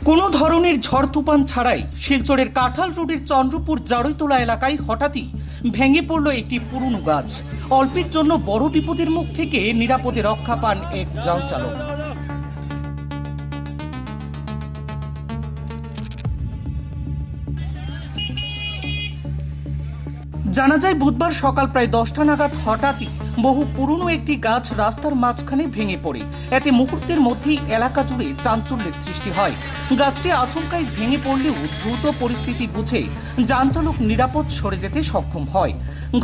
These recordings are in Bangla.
কোনো ধরনের ঝড় তুফান ছাড়াই শিলচরের কাঁঠাল রোডের চন্দ্রপুর জারৈতলা এলাকায় হঠাৎই ভেঙে পড়ল একটি পুরনো গাছ। অল্পের জন্য বড় বিপদের মুখ থেকে নিরাপদে রক্ষা পান এক যান চালক। জানা যায় বুধবার সকাল প্রায় 10টা নাগাদ হঠাৎই বহু পুরনো একটি গাছ রাস্তার মাঝখানে ভেঙে পড়ে। এতে মুহূর্তের মধ্যেই এলাকা জুড়ে চাঞ্চল্যের সৃষ্টি হয়। গাছটি আচমকাই ভেঙে পড়লেও দ্রুত পরিস্থিতি বুঝে যান চালক নিরাপদ সরে যেতে সক্ষম হয়।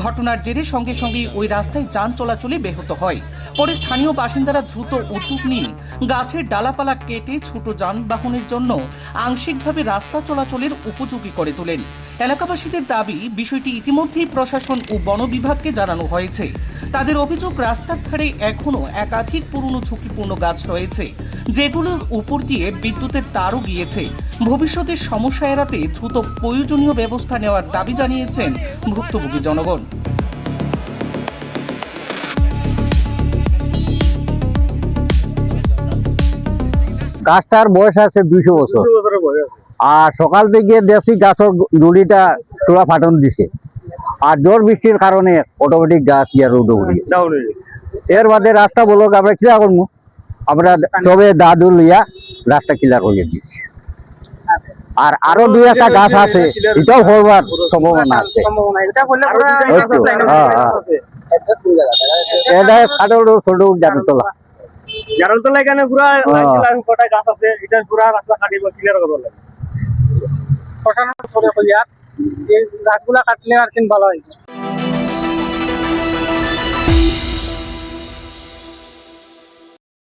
ঘটনার জেরে সঙ্গে সঙ্গে ওই রাস্তায় যান চলাচলে ব্যাহত হয়। পরে স্থানীয় বাসিন্দারা দ্রুত উদ্যোগ নিয়ে গাছের ডালাপালা কেটে ছোট যানবাহনের জন্য আংশিকভাবে রাস্তা চলাচলের উপযোগী করে তোলেন। এলাকাবাসীদের দাবি, বিষয়টি ইতিমধ্যেই প্রশাসন ও বন বিভাগকে জানানো হয়েছে। তাদের অভিযোগ, রাস্তার ধারে এখনো একাধিক পুরনো ঝুঁকিপূর্ণ গাছ রয়েছে, যেগুলোর উপর দিয়ে বিদ্যুতের তারও গিয়েছে। ভবিষ্যতের সমস্যা এড়াতে দ্রুত প্রয়োজনীয় ব্যবস্থা নেওয়ার দাবি জানিয়েছেন ভুক্তভোগী জনগণ। গাছটার বয়স আছে 200 বছর। আর সকাল থেকে দেশি গাছের দড়িটা তোরা ফাটন দিছে, আর জোর বৃষ্টির কারণে অটোমেটিক গাছ গিয়া রোড উঠে গেছে। এর বাদে রাস্তা বলো আমরা ক্লিয়ার করবো, আমরা সবে দাদু লইয়া রাস্তা ক্লিয়ার করে দিচ্ছি। আর আরো 2-1টা গাছ আছে, এটাও হওয়ার সম্ভাবনা আছে। এটা কাঠল ছোট জানতলা এখানে পুরা কটা গাছ আছে, এটা পুরা রাস্তা কাটিব ক্লিয়ার করবো লাগে। গাছগুলা কাটলে আর ভালো হয়।